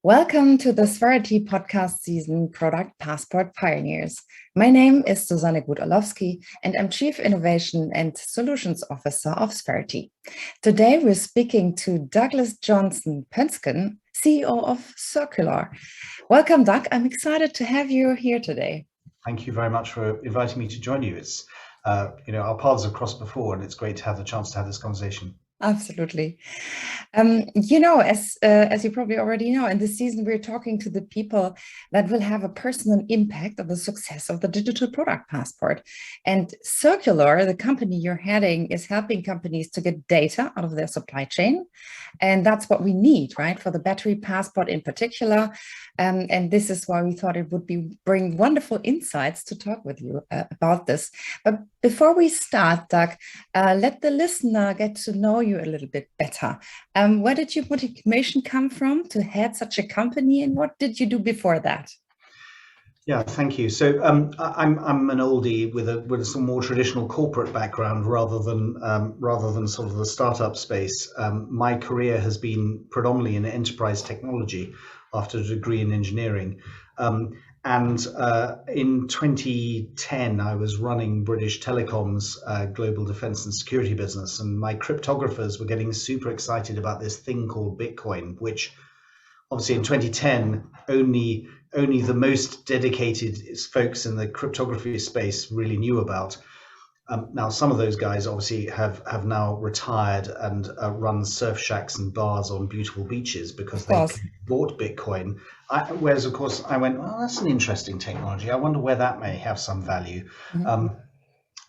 Welcome to the Spherity podcast season, Product Passport Pioneers. My name is Susanne Guth-Orlowski, and I'm Chief Innovation and Solutions Officer of Spherity. Today, we're speaking to Douglas Johnson-Poensgen, CEO of Circulor. Welcome, Doug. I'm excited to have you here today. Thank you very much for inviting me to join you. It's, our paths have crossed before, and it's great to have the chance to have this conversation. Absolutely. As you probably already know, in this season, we're talking to the people that will have a personal impact on the success of the digital product passport. And Circulor, the company you're heading, is helping companies to get data out of their supply chain. And that's what we need, right, for the battery passport in particular. And this is why we thought it would bring wonderful insights to talk with you about this. But before we start, Doug, let the listener get to know you a little bit better. Where did your motivation come from to head such a company, and what did you do before that? Yeah, thank you. So I'm an oldie with a some more traditional corporate background rather than sort of the startup space. My career has been predominantly in enterprise technology after a degree in engineering. And in 2010, I was running British Telecom's global defense and security business, and my cryptographers were getting super excited about this thing called Bitcoin, which obviously in 2010 only the most dedicated folks in the cryptography space really knew about. Now, some of those guys obviously have now retired and run surf shacks and bars on beautiful beaches because they bought Bitcoin. Whereas, of course, I went, well, that's an interesting technology. I wonder where that may have some value. Mm-hmm.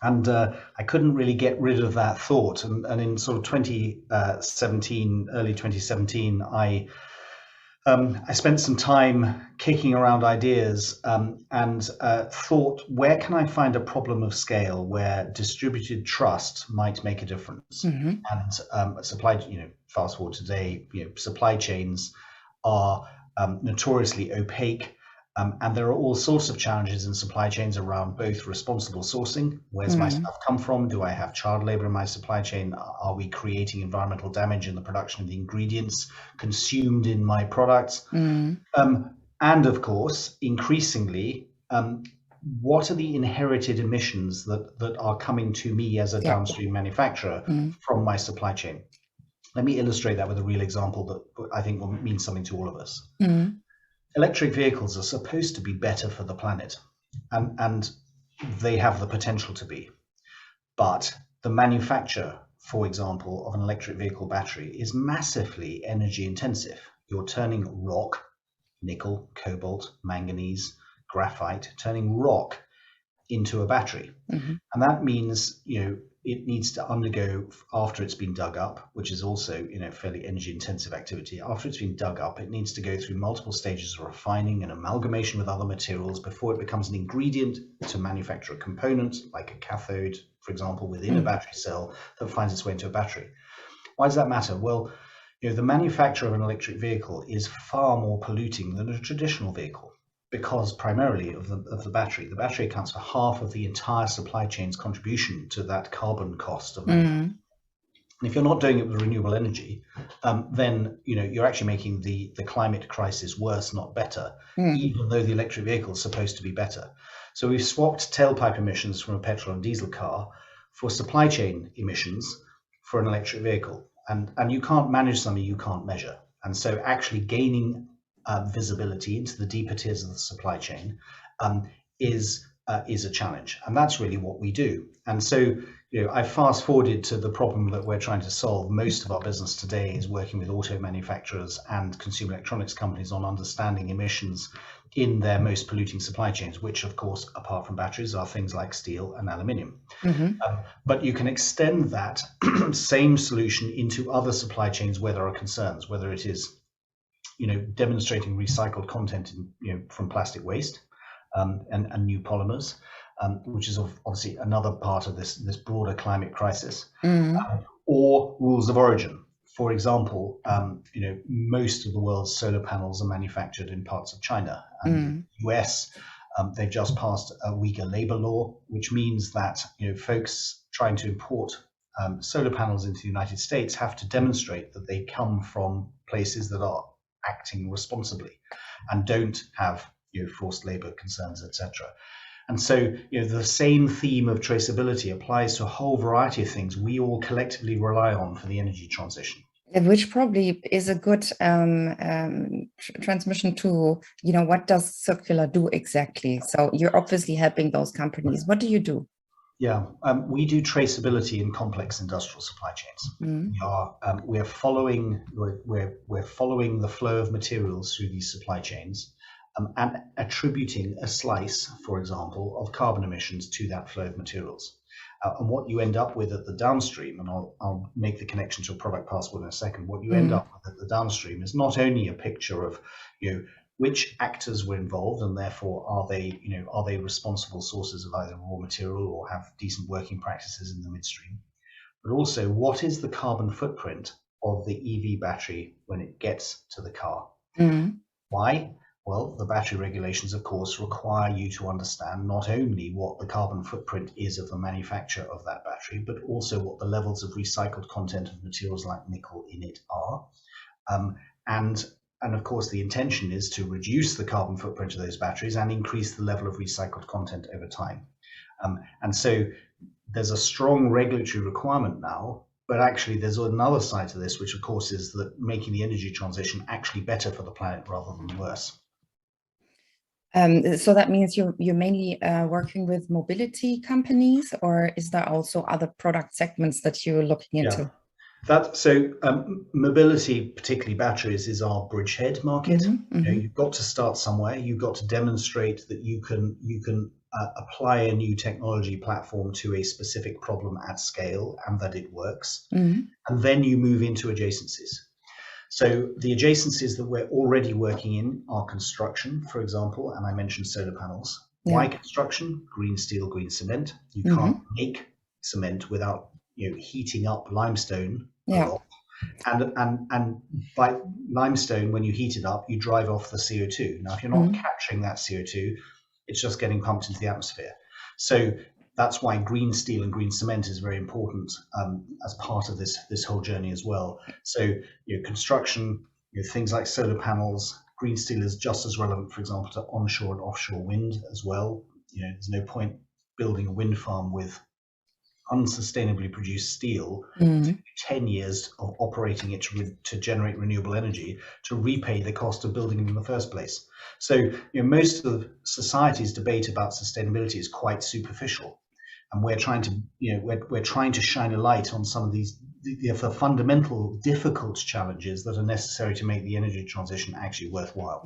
And I couldn't really get rid of that thought. And in sort of 2017, early 2017, I spent some time kicking around ideas and thought, where can I find a problem of scale where distributed trust might make a difference? Mm-hmm. And fast forward today, supply chains are notoriously opaque. And there are all sorts of challenges in supply chains around both responsible sourcing. Where's my stuff come from? Do I have child labor in my supply chain? Are we creating environmental damage in the production of the ingredients consumed in my products? And of course, increasingly, what are the inherited emissions that are coming to me as a downstream manufacturer from my supply chain? Let me illustrate that with a real example that I think will mean something to all of us. Electric vehicles are supposed to be better for the planet, and they have the potential to be. But the manufacture, for example, of an electric vehicle battery is massively energy intensive. You're turning rock, nickel, cobalt, manganese, graphite, turning rock into a battery. Mm-hmm. And that means, it needs to undergo, after it's been dug up, which is also, fairly energy intensive activity. After it's been dug up, it needs to go through multiple stages of refining and amalgamation with other materials before it becomes an ingredient to manufacture a component, like a cathode, for example, within a battery cell that finds its way into a battery. Why does that matter? Well, the manufacture of an electric vehicle is far more polluting than a traditional vehicle, because primarily of the battery. The battery accounts for half of the entire supply chain's contribution to that carbon cost of manufacturing. And if you're not doing it with renewable energy, then you're actually making the climate crisis worse, not better, even though the electric vehicle is supposed to be better. So we've swapped tailpipe emissions from a petrol and diesel car for supply chain emissions for an electric vehicle. And you can't manage something you can't measure. And so actually gaining visibility into the deeper tiers of the supply chain is a challenge, and that's really what we do. And so, I fast forwarded to the problem that we're trying to solve. Most of our business today is working with auto manufacturers and consumer electronics companies on understanding emissions in their most polluting supply chains, which, of course, apart from batteries, are things like steel and aluminium. Mm-hmm. But you can extend that same solution into other supply chains where there are concerns, whether it is demonstrating recycled content from plastic waste and new polymers, which is obviously another part of this broader climate crisis, or rules of origin. For example, most of the world's solar panels are manufactured in parts of China. And in the US, they've just passed a weaker labor law, which means that folks trying to import solar panels into the United States have to demonstrate that they come from places that are acting responsibly and don't have forced labor concerns, etc. And so the same theme of traceability applies to a whole variety of things we all collectively rely on for the energy transition. Which probably is a good transmission to, what does Circulor do exactly? So you're obviously helping those companies. What do you do? Yeah, we do traceability in complex industrial supply chains. We're following the flow of materials through these supply chains and attributing a slice, for example, of carbon emissions to that flow of materials. And what you end up with at the downstream, and I'll make the connection to a product passport in a second, what you end up with at the downstream is not only a picture of which actors were involved, and therefore are they responsible sources of either raw material or have decent working practices in the midstream, but also what is the carbon footprint of the EV battery when it gets to the car. Why? Well, the battery regulations, of course, require you to understand not only what the carbon footprint is of the manufacture of that battery, but also what the levels of recycled content of materials like nickel in it are. And of course, the intention is to reduce the carbon footprint of those batteries and increase the level of recycled content over time. And so there's a strong regulatory requirement now, but actually there's another side to this, which of course is that making the energy transition actually better for the planet rather than worse. So that means you're mainly working with mobility companies, or is there also other product segments that you're looking into? Mobility, particularly batteries, is our bridgehead market. You've got to start somewhere. You've got to demonstrate that you can apply a new technology platform to a specific problem at scale and that it works. And then you move into adjacencies. So the adjacencies that we're already working in are construction, for example, and I mentioned solar panels. Why construction? Green steel, green cement. You can't make cement without heating up limestone a lot. And by limestone, when you heat it up, you drive off the CO2. Now, if you're not capturing that CO2, it's just getting pumped into the atmosphere. So that's why green steel and green cement is very important as part of this whole journey as well. So construction, things like solar panels, green steel is just as relevant, for example, to onshore and offshore wind as well. There's no point building a wind farm with unsustainably produced steel, 10 years of operating it to generate renewable energy to repay the cost of building it in the first place. So most of society's debate about sustainability is quite superficial, and we're trying to we're trying to shine a light on some of these the fundamental difficult challenges that are necessary to make the energy transition actually worthwhile.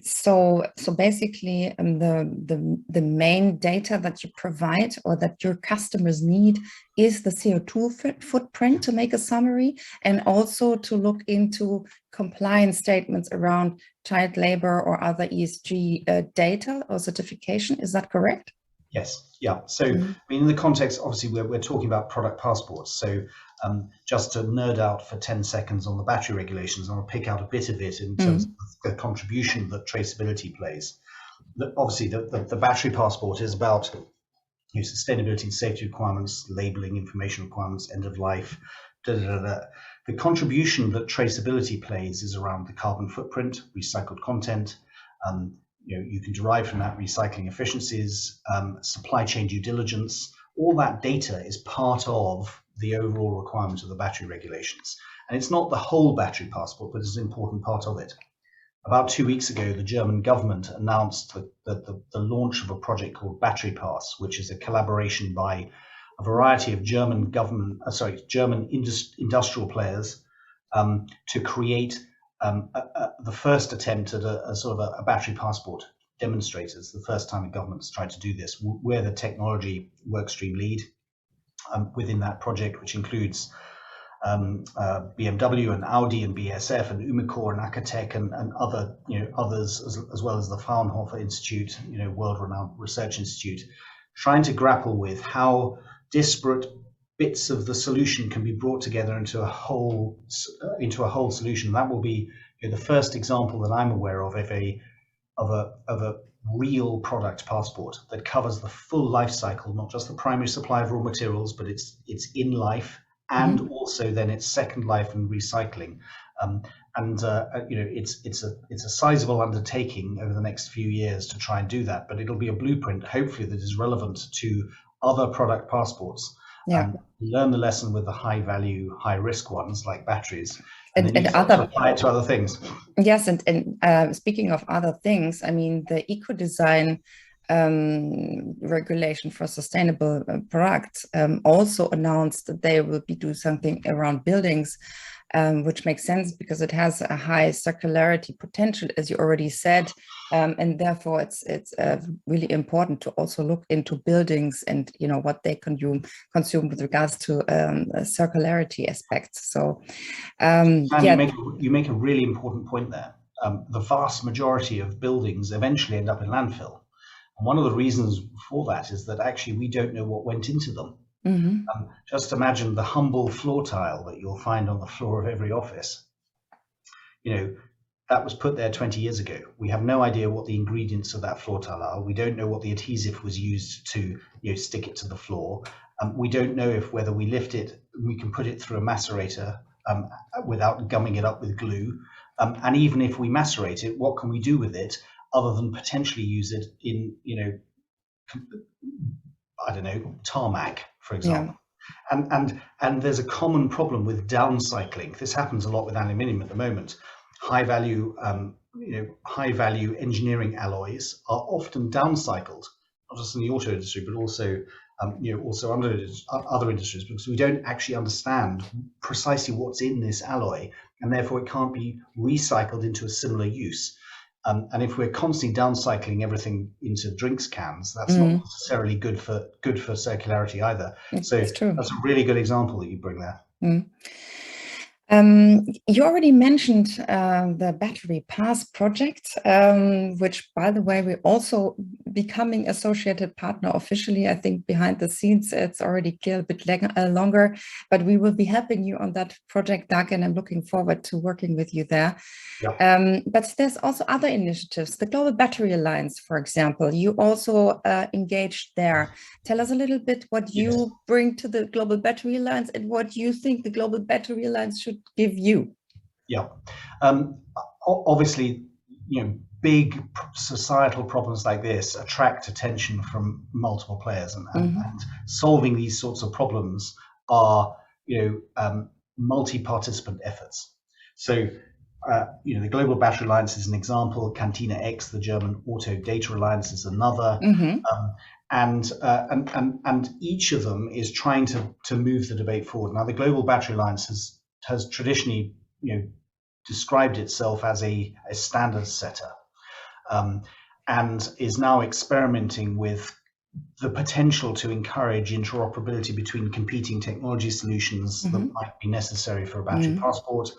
So basically the main data that you provide or that your customers need is the CO2 footprint to make a summary, and also to look into compliance statements around child labor or other ESG data or certification. Is that correct? Yes. Yeah. So in the context, obviously, we're talking about product passports. So just to nerd out for 10 seconds on the battery regulations, I'll pick out a bit of it in terms of the contribution that traceability plays. Obviously, the battery passport is about sustainability and safety requirements, labeling, information requirements, end of life, The contribution that traceability plays is around the carbon footprint, recycled content. You can derive from that recycling efficiencies, supply chain due diligence. All that data is part of the overall requirement of the battery regulations. And it's not the whole battery passport, but it's an important part of it. About 2 weeks ago, the German government announced the launch of a project called Battery Pass, which is a collaboration by a variety of German industrial players to create the first attempt at a sort of a battery passport demonstrators. The first time a government's tried to do this. We're the technology workstream lead within that project, which includes BMW and Audi and BASF and Umicore and Akatech and other others, as well as the Fraunhofer Institute, world-renowned research institute, trying to grapple with how disparate bits of the solution can be brought together into a whole solution. That will be the first example that I'm aware of a real product passport that covers the full life cycle, not just the primary supply of raw materials, but it's in life and also then its second life and recycling, It's a sizable undertaking over the next few years to try and do that, but it'll be a blueprint, hopefully, that is relevant to other product passports. Yeah. Learn the lesson with the high value, high risk ones like batteries, and then you start to apply it to other things. Yes, and speaking of other things, I mean, the eco-design regulation for sustainable products also announced that they will be doing something around buildings, which makes sense because it has a high circularity potential, as you already said, and therefore it's really important to also look into buildings and what they consume with regards to circularity aspects. So you make a really important point there. The vast majority of buildings eventually end up in landfill. And one of the reasons for that is that actually we don't know what went into them. Mm-hmm. Just imagine the humble floor tile that you'll find on the floor of every office. That was put there 20 years ago. We have no idea what the ingredients of that floor tile are. We don't know what the adhesive was used to stick it to the floor. We don't know if whether we lift it, we can put it through a macerator without gumming it up with glue. And even if we macerate it, what can we do with it other than potentially use it in, I don't know, tarmac, for example. Yeah. And there's a common problem with downcycling. This happens a lot with aluminium at the moment. High value engineering alloys are often downcycled, not just in the auto industry, but also other industries, because we don't actually understand precisely what's in this alloy, and therefore it can't be recycled into a similar use. And if we're constantly downcycling everything into drinks cans, that's not necessarily good for circularity either. So that's a really good example that you bring there. You already mentioned the Battery Pass project, which, by the way, we're also becoming associated partner officially. I think behind the scenes, it's already a bit longer, but we will be helping you on that project, Doug, and I'm looking forward to working with you there. Yeah. But there's also other initiatives, the Global Battery Alliance, for example. You also engaged there. Tell us a little bit what you bring to the Global Battery Alliance and what you think the Global Battery Alliance should give you. Yeah. Obviously, big societal problems like this attract attention from multiple players, and solving these sorts of problems are, multi-participant efforts. So, the Global Battery Alliance is an example. Cartena-X, the German Auto Data Alliance, is another. And each of them is trying to move the debate forward. Now, the Global Battery Alliance has traditionally, described itself as a standards setter, and is now experimenting with the potential to encourage interoperability between competing technology solutions that might be necessary for a battery passport,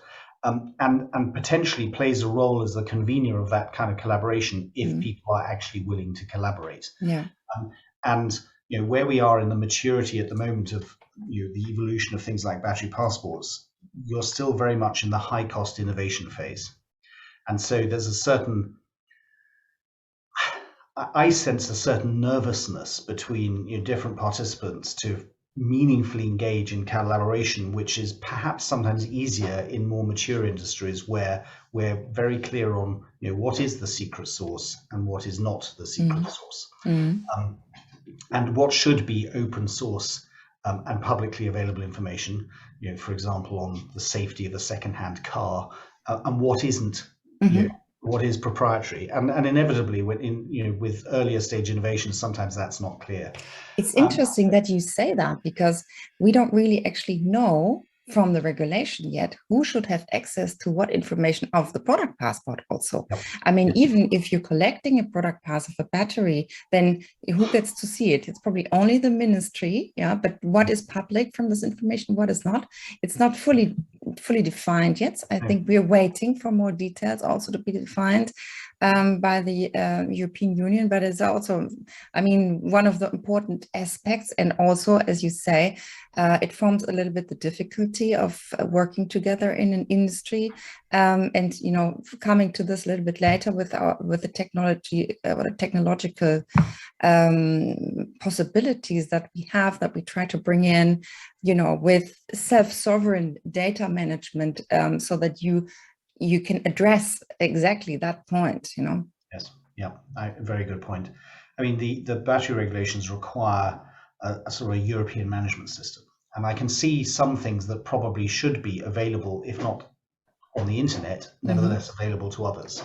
and potentially plays a role as the convener of that kind of collaboration if people are actually willing to collaborate. Yeah. And where we are in the maturity at the moment of the evolution of things like battery passports, you're still very much in the high cost innovation phase. And so there's I sense a certain nervousness between different participants to meaningfully engage in collaboration, which is perhaps sometimes easier in more mature industries where we're very clear on what is the secret source and what is not the secret source, and what should be open source and publicly available information, for example, on the safety of a second-hand car, and what isn't, what is proprietary, and inevitably, with earlier stage innovations, sometimes that's not clear. It's interesting that you say that, because we don't really actually know from the regulation yet who should have access to what information of the product passport also. Yep. I mean, even if you're collecting a product pass of a battery, then who gets to see it? It's probably only the ministry, but what is public from this information, what is not? It's not fully defined yet. I think we're waiting for more details also to be defined by the European Union, but it's also, one of the important aspects, and also, as you say, it forms a little bit the difficulty of working together in an industry, and coming to this a little bit later with the technology, the technological possibilities that we try to bring in, with self-sovereign data management, so that you can address exactly that point, Yes, yeah, very good point. I mean, the battery regulations require a sort of a European management system. And I can see some things that probably should be available, if not on the internet, nevertheless available to others.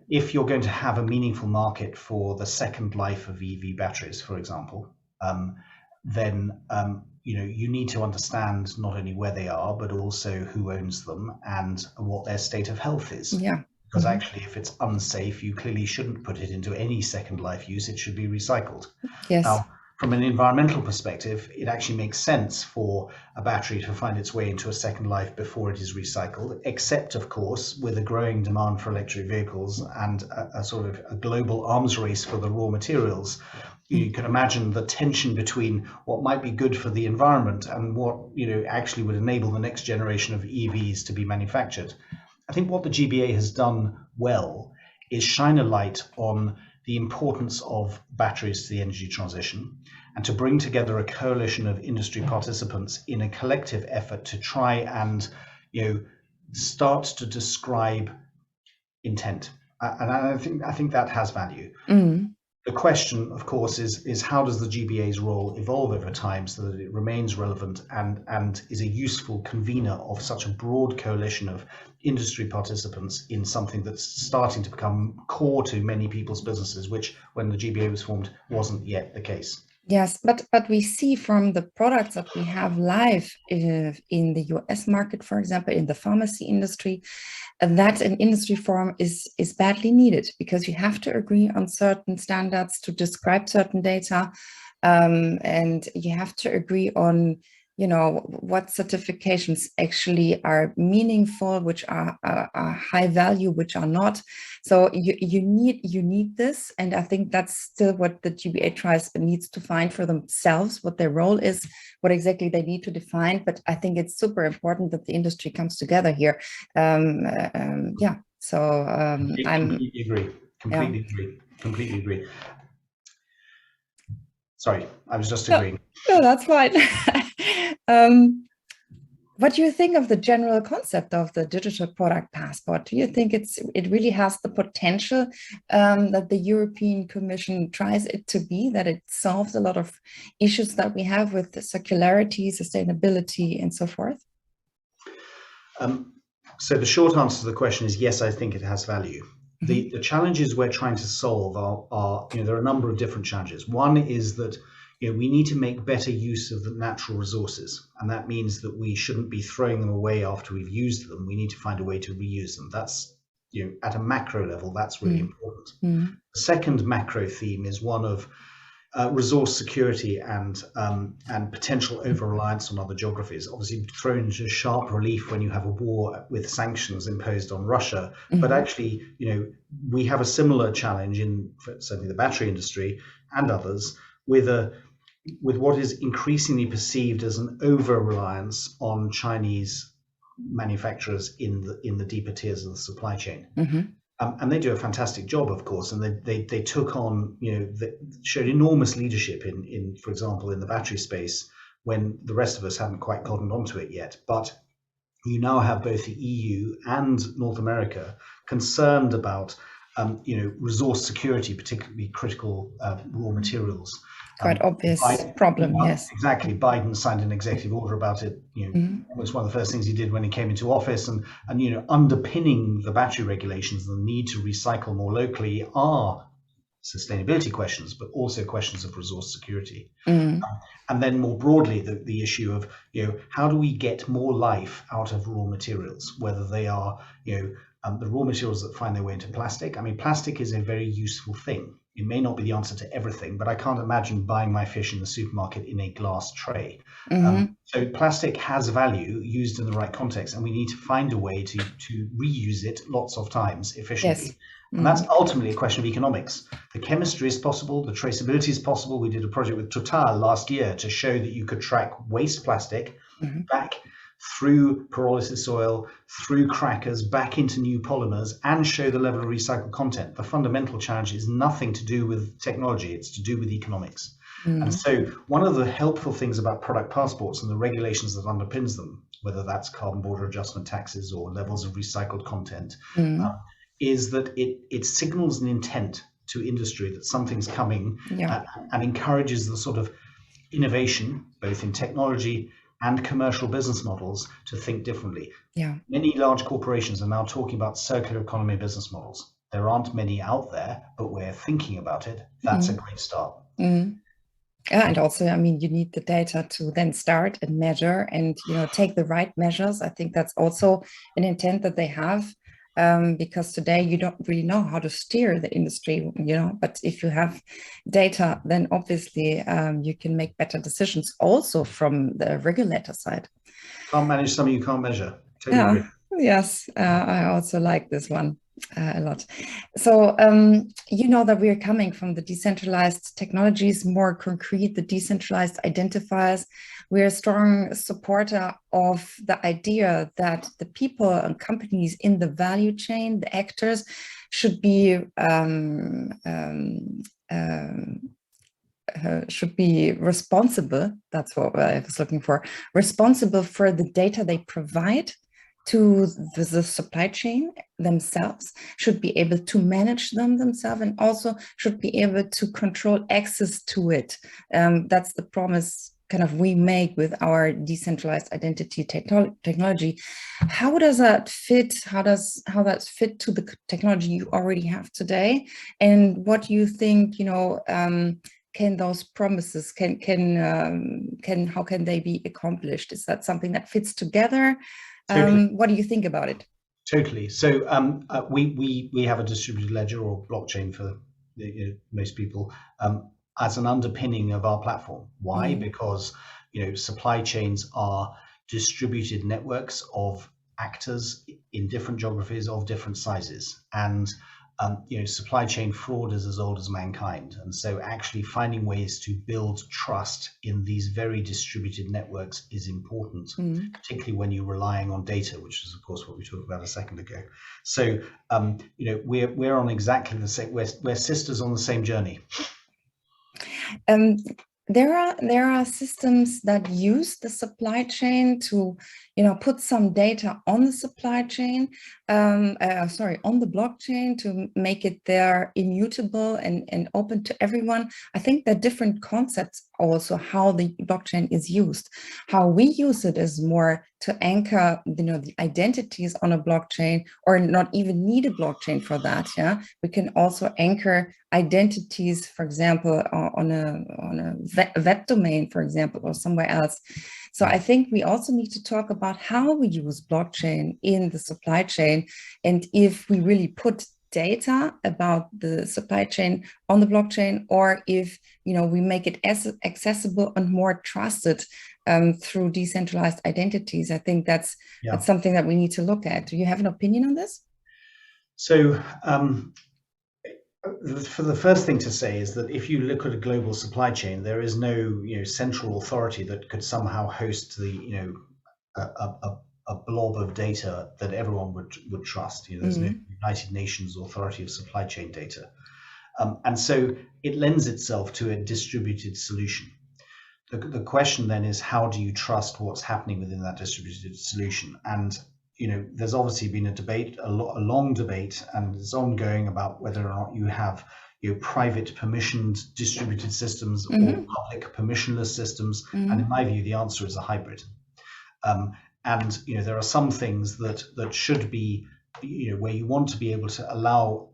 If you're going to have a meaningful market for the second life of EV batteries, for example, then you need to understand not only where they are, but also who owns them and what their state of health is. Yeah. Because actually, if it's unsafe, you clearly shouldn't put it into any second life use. It should be recycled. Yes. Now, from an environmental perspective, it actually makes sense for a battery to find its way into a second life before it is recycled, except, of course, with a growing demand for electric vehicles and a sort of a global arms race for the raw materials. You can imagine the tension between what might be good for the environment and what actually would enable the next generation of EVs to be manufactured. I think what the GBA has done well is shine a light on the importance of batteries to the energy transition and to bring together a coalition of industry participants in a collective effort to try and start to describe intent. And I think that has value. The question, of course, is how does the GBA's role evolve over time so that it remains relevant and is a useful convener of such a broad coalition of industry participants in something that's starting to become core to many people's businesses, which when the GBA was formed wasn't yet the case. Yes, but we see from the products that we have live in the US market, for example, in the pharmacy industry, that an industry forum is badly needed, because you have to agree on certain standards to describe certain data, and you have to agree on what certifications actually are meaningful, which are high value, which are not. So you need this, and I think that's still what the GBA needs to find for themselves, what their role is, what exactly they need to define. But I think it's super important that the industry comes together here. Yeah. So I completely agree. Completely agree. Sorry, I was just agreeing. No, that's fine. What do you think of the general concept of the digital product passport? Do you think it really has the potential that the European Commission tries it to be, that it solves a lot of issues that we have with the circularity, sustainability, and so forth? So the short answer to the question is yes, I think it has value. The challenges we're trying to solve are there are a number of different challenges. One is that we need to make better use of the natural resources, and that means that we shouldn't be throwing them away after we've used them. We need to find a way to reuse them. That's at a macro level, that's really important. The second macro theme is one of resource security and potential over-reliance on other geographies, obviously thrown into sharp relief when you have a war with sanctions imposed on Russia. But actually, we have a similar challenge in certainly the battery industry and others with what is increasingly perceived as an over-reliance on Chinese manufacturers in the deeper tiers of the supply chain. And they do a fantastic job, of course, and they took on, they showed enormous leadership in, for example, in the battery space when the rest of us hadn't quite gotten onto it yet. But you now have both the EU and North America concerned about, resource security, particularly critical raw materials. Quite obvious problem, yes. Exactly. Biden signed an executive order about it. It was one of the first things he did when he came into office. And underpinning the battery regulations and the need to recycle more locally are sustainability questions, but also questions of resource security. And then more broadly, the issue of, how do we get more life out of raw materials, whether they are, the raw materials that find their way into plastic. I mean, plastic is a very useful thing. It may not be the answer to everything, but I can't imagine buying my fish in the supermarket in a glass tray. So plastic has value used in the right context, and we need to find a way to reuse it lots of times efficiently. Yes. And that's ultimately a question of economics. The chemistry is possible, the traceability is possible. We did a project with Total last year to show that you could track waste plastic back through pyrolysis oil, through crackers, back into new polymers, and show the level of recycled content. The fundamental challenge is nothing to do with technology, it's to do with economics. And so one of the helpful things about product passports and the regulations that underpins them, whether that's carbon border adjustment taxes or levels of recycled content, is that it signals an intent to industry that something's coming, and encourages the sort of innovation, both in technology and commercial business models, to think differently. Many large corporations are now talking about circular economy business models. There aren't many out there, but we're thinking about it. That's a great start. And also, I mean, you need the data to then start and measure and, take the right measures. I think that's also an intent that they have, because today you don't really know how to steer the industry, but if you have data, then obviously you can make better decisions also from the regulator side. Can't manage something you can't measure. Totally agree. Yes, I also like this one a lot. So that we're coming from the decentralized technologies, more concrete, the decentralized identifiers. We're a strong supporter of the idea that the people and companies in the value chain, the actors, should be responsible. That's what I was looking for. Responsible for the data they provide to the supply chain themselves, should be able to manage them themselves, and also should be able to control access to it. That's the promise kind of we make with our decentralized identity technology. How does that fit? How that fit to the technology you already have today? And what do you think, can those promises, how can they be accomplished? Is that something that fits together? Totally. What do you think about it? Totally. So we have a distributed ledger, or blockchain for most people, as an underpinning of our platform. Why? Because supply chains are distributed networks of actors in different geographies of different sizes, and supply chain fraud is as old as mankind. And so actually finding ways to build trust in these very distributed networks is important, particularly when you're relying on data, which is of course what we talked about a second ago. So we're on exactly the same, we're sisters on the same journey. There are systems that use the supply chain to, put some data on the supply chain, on the blockchain, to make it there immutable and open to everyone. I think there are different concepts also how the blockchain is used. How we use it is more to anchor, the identities on a blockchain, or not even need a blockchain for that. Yeah, we can also anchor identities, for example, on a web domain, for example, or somewhere else. So I think we also need to talk about how we use blockchain in the supply chain, and if we really put data about the supply chain on the blockchain, or if we make it as accessible and more trusted through decentralized identities. I think that's something that we need to look at. Do you have an opinion on this? So for the first thing to say is that if you look at a global supply chain, there is no central authority that could somehow host the a blob of data that everyone would trust. There's no United Nations Authority of Supply Chain Data, and so it lends itself to a distributed solution. The question then is, how do you trust what's happening within that distributed solution? And there's obviously been a debate, a long debate, and it's ongoing about whether or not you have private permissioned distributed systems or public permissionless systems. And in my view, the answer is a hybrid. And there are some things that should be, where you want to be able to allow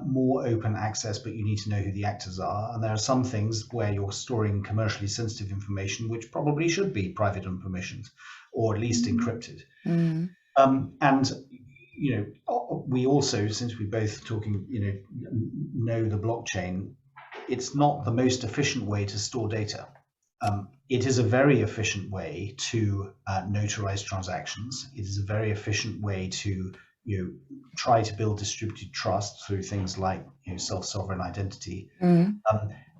more open access, but you need to know who the actors are. And there are some things where you're storing commercially sensitive information, which probably should be private and permissioned, or at least encrypted. And we also, since we both talking, know the blockchain, it's not the most efficient way to store data. It is a very efficient way to notarize transactions. It is a very efficient way to try to build distributed trust through things like self-sovereign identity.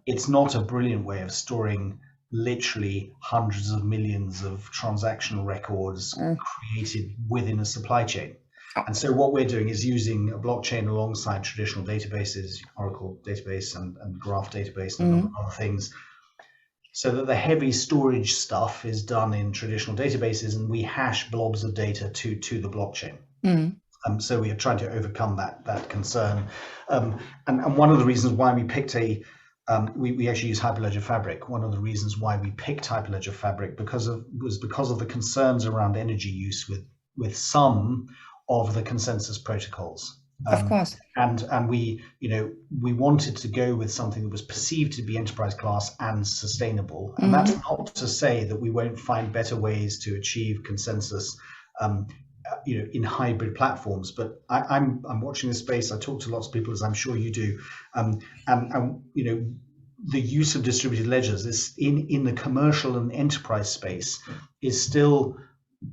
It's not a brilliant way of storing literally hundreds of millions of transactional records created within a supply chain. And so what we're doing is using a blockchain alongside traditional databases, Oracle database and Graph database and other things, So that the heavy storage stuff is done in traditional databases, and we hash blobs of data to the blockchain. So we are trying to overcome that concern. And one of the reasons why we picked we actually use Hyperledger Fabric. One of the reasons why we picked Hyperledger Fabric was because of the concerns around energy use with some of the consensus protocols. Of course. And we wanted to go with something that was perceived to be enterprise class and sustainable. And that's not to say that we won't find better ways to achieve consensus, in hybrid platforms. But I'm watching this space. I talk to lots of people, as I'm sure you do, and the use of distributed ledgers is in the commercial and enterprise space is still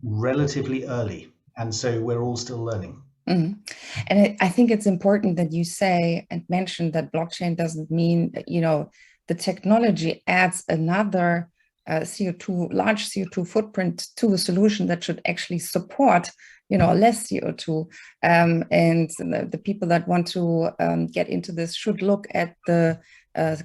relatively early, and so we're all still learning. And I think it's important that you say and mention that blockchain doesn't mean, the technology adds another large CO2 footprint to a solution that should actually support, less CO2. And the people that want to get into this should look at the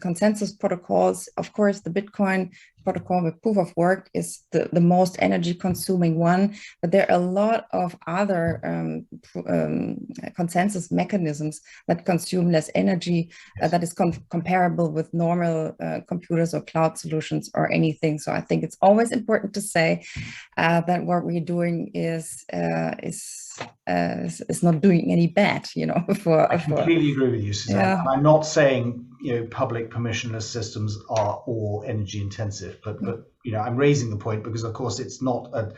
consensus protocols. Of course, the Bitcoin protocol with proof of work is the most energy consuming one, but there are a lot of other consensus mechanisms that consume less energy, that is comparable with normal computers or cloud solutions or anything. So I think it's always important to say that what we're doing is not doing any bad, I completely agree with you, Suzanne. Yeah. And I'm not saying public permissionless systems are all energy intensive, but I'm raising the point because, of course, it's not a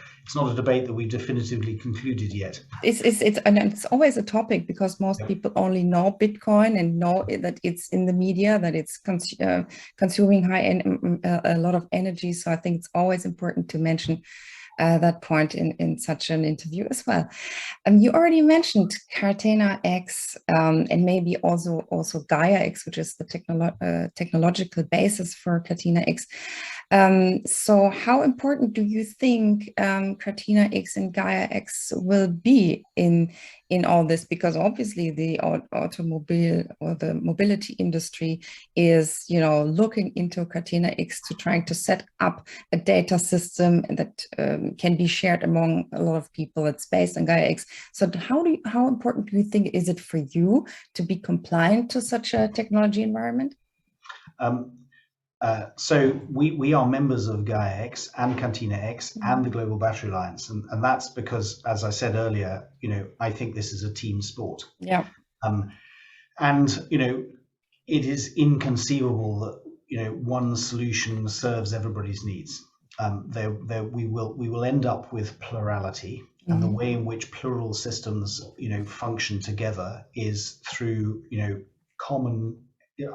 debate that we've definitively concluded yet. It's always a topic because most people only know Bitcoin and know that it's in the media, that it's consuming a lot of energy. So I think it's always important to mention that point in such an interview as well. You already mentioned Cartena-X and maybe also Gaia-X, which is the technological basis for Cartena-X. So how important do you think Cartena-X and Gaia-X will be in all this? Because obviously the automobile or the mobility industry is, looking into Cartena-X to trying to set up a data system that can be shared among a lot of people. It's based on Gaia-X. So how important do you think is it for you to be compliant to such a technology environment? So we are members of Gaia-X and Cartena-X and the Global Battery Alliance, and that's because, as I said earlier, I think this is a team sport. Yeah. And it is inconceivable that one solution serves everybody's needs. We will end up with plurality, and the way in which plural systems function together is through common.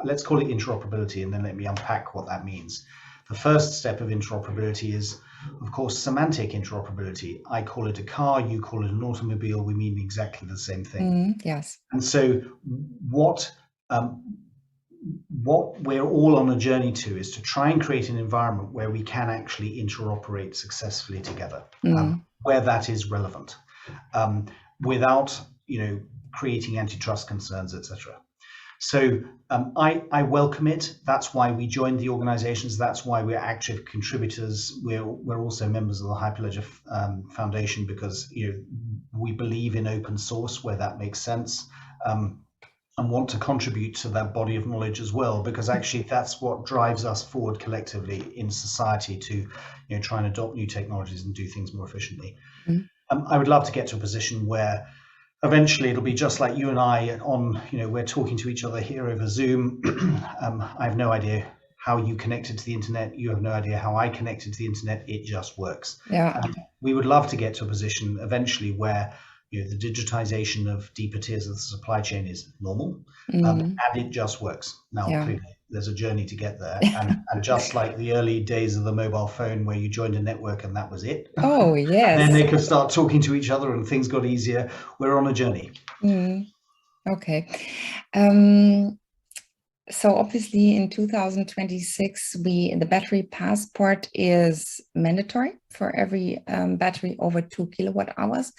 Let's call it interoperability, and then let me unpack what that means. The first step of interoperability is, of course, semantic interoperability. I call it a car, you call it an automobile, we mean exactly the same thing. Yes. And so what we're all on a journey to is to try and create an environment where we can actually interoperate successfully together, where that is relevant, without creating antitrust concerns, etc. So I welcome it. That's why we joined the organizations. That's why we're active contributors. We're also members of the Hyperledger Foundation because we believe in open source where that makes sense, and want to contribute to that body of knowledge as well, because actually that's what drives us forward collectively in society to try and adopt new technologies and do things more efficiently. I would love to get to a position where eventually it'll be just like you and I we're talking to each other here over Zoom. I have no idea how you connected to the internet. You have no idea how I connected to the internet. It just works. Yeah. We would love to get to a position eventually where the digitization of deeper tiers of the supply chain is normal, and it just works. Now, clearly, there's a journey to get there. And just like the early days of the mobile phone where you joined a network and that was it. Oh, yes. Then they could start talking to each other and things got easier. We're on a journey. Okay. So obviously in 2026, the battery passport is mandatory for every battery over 2 kilowatt hours.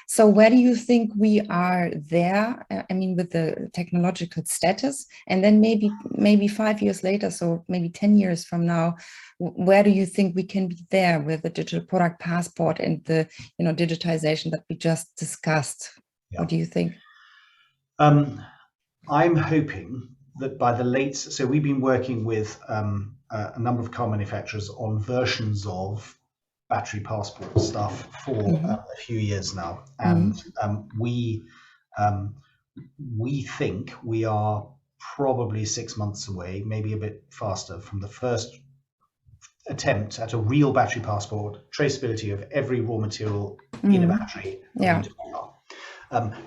So where do you think we are there? I mean, with the technological status, and then maybe 5 years later, so maybe 10 years from now, where do you think we can be there with the digital product passport and the digitization that we just discussed? Yeah. What do you think? I'm hoping that by so we've been working with a number of car manufacturers on versions of battery passport stuff for a few years now, and we think we are probably 6 months away, maybe a bit faster, from the first attempt at a real battery passport, traceability of every raw material in a battery. Yeah.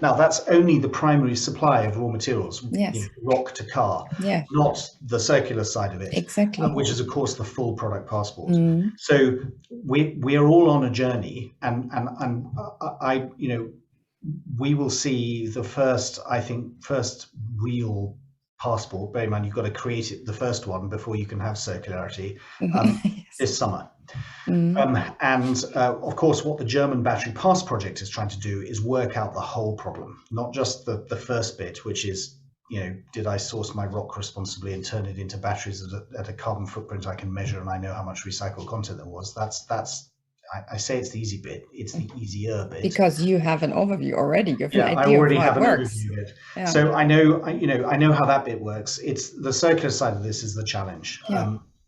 Now, that's only the primary supply of raw materials, yes. rock to car, not the circular side of it, exactly. Which is, of course, the full product passport. So we are all on a journey, and I we will see the first real passport. Bear in mind, you've got to create it, the first one, before you can have circularity, this summer. And of course, what the German Battery Pass project is trying to do is work out the whole problem, not just the first bit, which is, did I source my rock responsibly and turn it into batteries at a carbon footprint I can measure, and I know how much recycled content there was. I say it's the easy bit. It's the easier bit. Because you have an overview already. You have an idea I already of how have it an works. overview of it. Yeah. So I know how that bit works. It's the circular side of this is the challenge.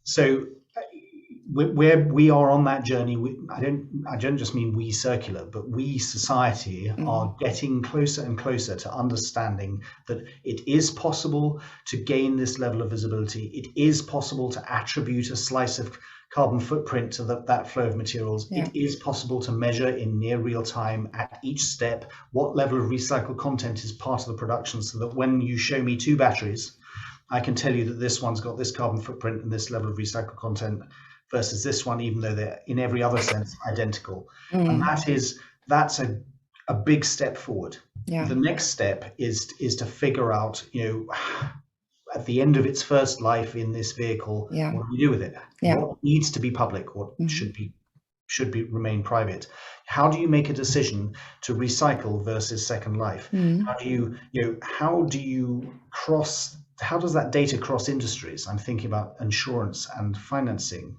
So we are on that journey. I don't just mean we Circular, but we society are getting closer and closer to understanding that it is possible to gain this level of visibility. It is possible to attribute a slice of carbon footprint to that flow of materials. It is possible to measure in near real time at each step what level of recycled content is part of the production, so that when you show me two batteries, I can tell you that this one's got this carbon footprint and this level of recycled content versus this one, even though they're in every other sense identical. And that's a big step forward. The next step is to figure out, at the end of its first life in this vehicle, what do we do with it? What needs to be public? What should remain private? How do you make a decision to recycle versus second life? How does that data cross industries? I'm thinking about insurance and financing.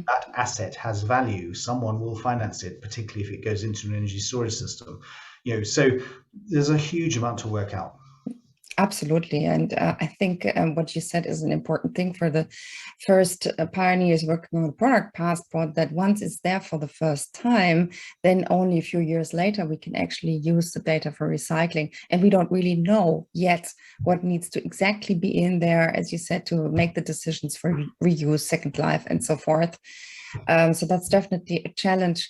That asset has value. Someone will finance it, particularly if it goes into an energy storage system. So there's a huge amount to work out. Absolutely. And I think what you said is an important thing for the first pioneers working on the product passport, that once it's there for the first time, then only a few years later, we can actually use the data for recycling. And we don't really know yet what needs to exactly be in there, as you said, to make the decisions for reuse, second life, and so forth. So that's definitely a challenge.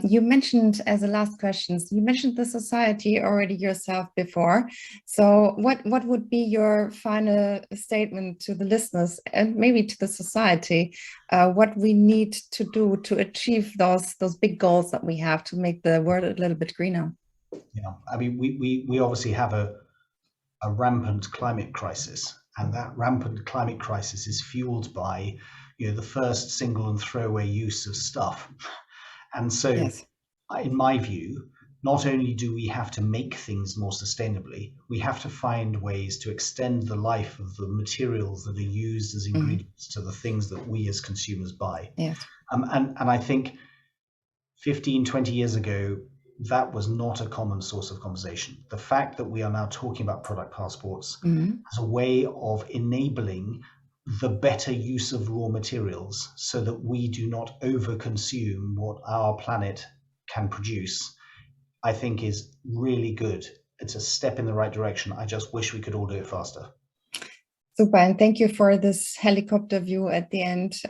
You mentioned, as a last question, you mentioned the society already yourself before. So what would be your final statement to the listeners and maybe to the society, what we need to do to achieve those big goals that we have to make the world a little bit greener? Yeah, I mean, we obviously have a rampant climate crisis, and that rampant climate crisis is fueled by the first single and throwaway use of stuff. And so in my view, not only do we have to make things more sustainably, we have to find ways to extend the life of the materials that are used as ingredients to the things that we as consumers buy. And I think 15, 20 years ago, that was not a common source of conversation. The fact that we are now talking about product passports as a way of enabling the better use of raw materials so that we do not overconsume what our planet can produce, I think is really good. It's a step in the right direction. I just wish we could all do it faster. Super, and thank you for this helicopter view at the end,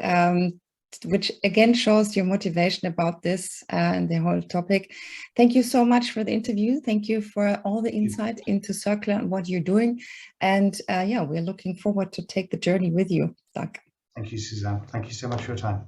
which again shows your motivation about this and the whole topic. Thank you so much for the interview. Thank you for all the insight into Circulor and what you're doing. And we're looking forward to take the journey with you, Doug. Thank you, Suzanne. Thank you so much for your time.